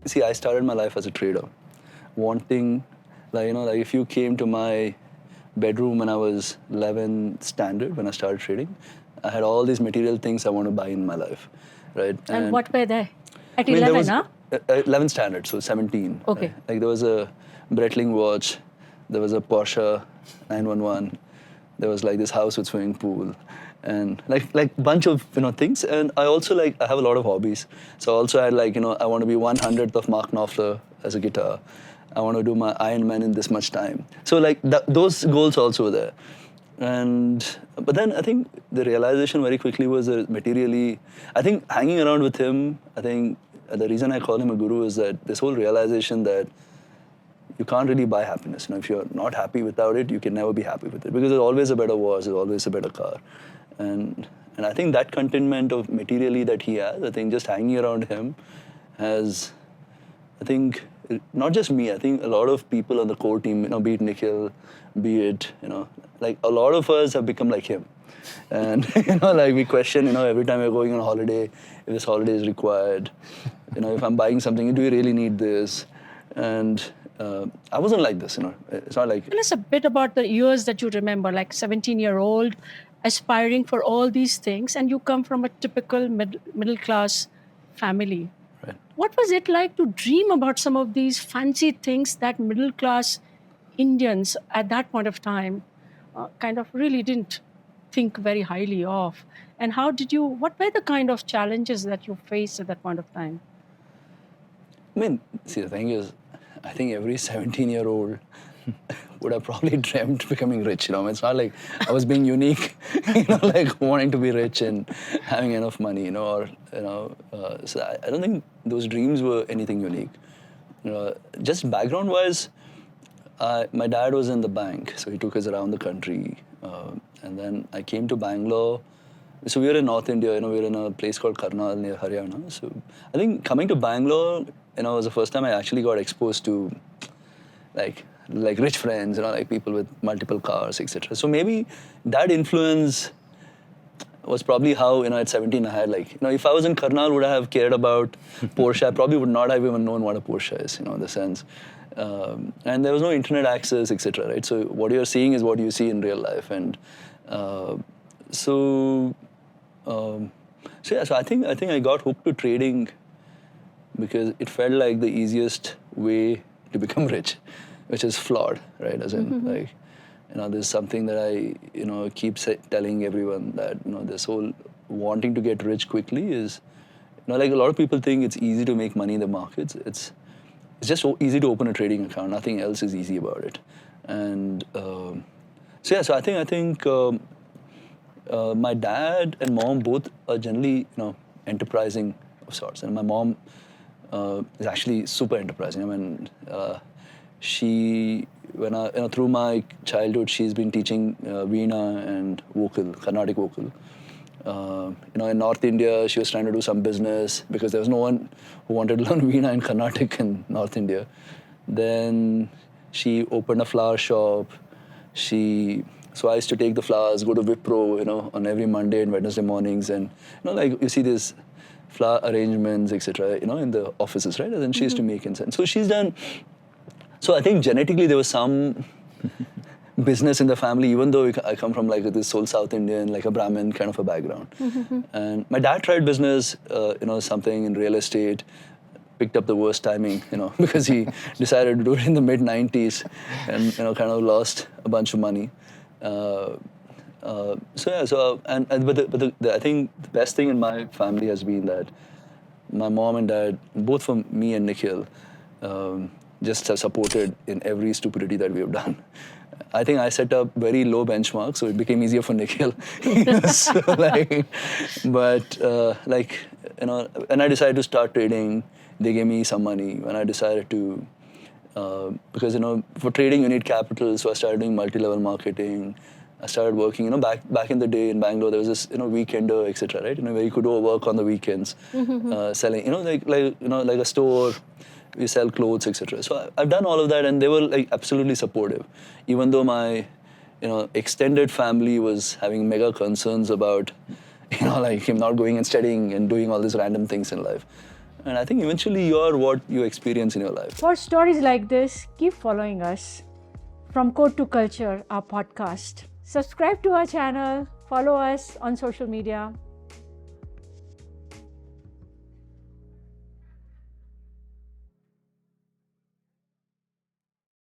see, I started my life as a trader, wanting, like if you came to my bedroom when I was 11 standard, when I started trading, I had all these material things I want to buy in my life, right? And what were they? At I mean, 11, huh? 11 standard, so 17. Okay. Right? Like there was a Breitling watch, there was a Porsche 911, there was like this house with swimming pool, and like bunch of things. And I also I have a lot of hobbies. So I also had I want to be 100th of Mark Knopfler as a guitar. I want to do my Iron Man in this much time. So those goals also were there. But then I think the realization very quickly was that materially, I think hanging around with him, I think the reason I call him a guru is that this whole realization that you can't really buy happiness. If you're not happy without it, you can never be happy with it, because there's always a better watch, there's always a better car. And I think that contentment of materially that he has, I think just hanging around him has, I think, not just me, I think a lot of people on the core team, be it Nikhil, be it, like a lot of us have become like him. And, we question, every time we're going on a holiday, if this holiday is required, if I'm buying something, do you really need this? And I wasn't like this, It's not like... Tell us a bit about the years that you remember, like 17-year-old, aspiring for all these things, and you come from a typical middle-class family. Right. What was it like to dream about some of these fancy things that middle-class Indians at that point of time kind of really didn't think very highly of? And what were the kind of challenges that you faced at that point of time? I mean, see, the thing is, I think every 17-year-old would have probably dreamt becoming rich. It's not like I was being unique, like wanting to be rich and having enough money, So I don't think those dreams were anything unique. Just background-wise, my dad was in the bank, so he took us around the country, and then I came to Bangalore. So we were in North India, we were in a place called Karnal near Haryana. So I think coming to Bangalore, was the first time I actually got exposed to like rich friends, like people with multiple cars, etc. So maybe that influence was probably how, at 17 I had if I was in Karnal, would I have cared about Porsche? I probably would not have even known what a Porsche is, in the sense. And there was no internet access, etc. Right? So what you're seeing is what you see in real life. And so I think I got hooked to trading because it felt like the easiest way to become rich, which is flawed, right? As in, there's something that I, keep telling everyone that, this whole wanting to get rich quickly is, a lot of people think it's easy to make money in the markets. It's just so easy to open a trading account. Nothing else is easy about it. And so I think my dad and mom both are generally, enterprising of sorts. And my mom is actually super enterprising. I mean, through my childhood, she's been teaching Veena and vocal, Carnatic vocal. In North India, she was trying to do some business because there was no one who wanted to learn Veena and Carnatic in North India. Then she opened a flower shop. So I used to take the flowers, go to Wipro, on every Monday and Wednesday mornings, and you see these flower arrangements, etc. In the offices, right? And then she used to make incense. So she's done. So I think genetically there was some business in the family, even though I come from this whole South Indian, like a Brahmin kind of a background. And my dad tried business, something in real estate, picked up the worst timing, because he decided to do it in the mid-90s and, kind of lost a bunch of money. But I think the best thing in my family has been that my mom and dad, both for me and Nikhil, just have supported in every stupidity that we have done. I think I set up very low benchmarks, so it became easier for Nikhil. So, when I decided to start trading, they gave me some money. When I decided to, because for trading you need capital, so I started doing multi-level marketing. I started working, back in the day in Bangalore, there was this, weekender, etc. Right? Where you could go work on the weekends, selling, like a store. We sell clothes, etc. So I've done all of that, and they were absolutely supportive, even though my, extended family was having mega concerns about, him not going and studying and doing all these random things in life. And I think eventually you're what you experience in your life. For stories like this, keep following us. From Code to Culture, our podcast. Subscribe to our channel, follow us on social media.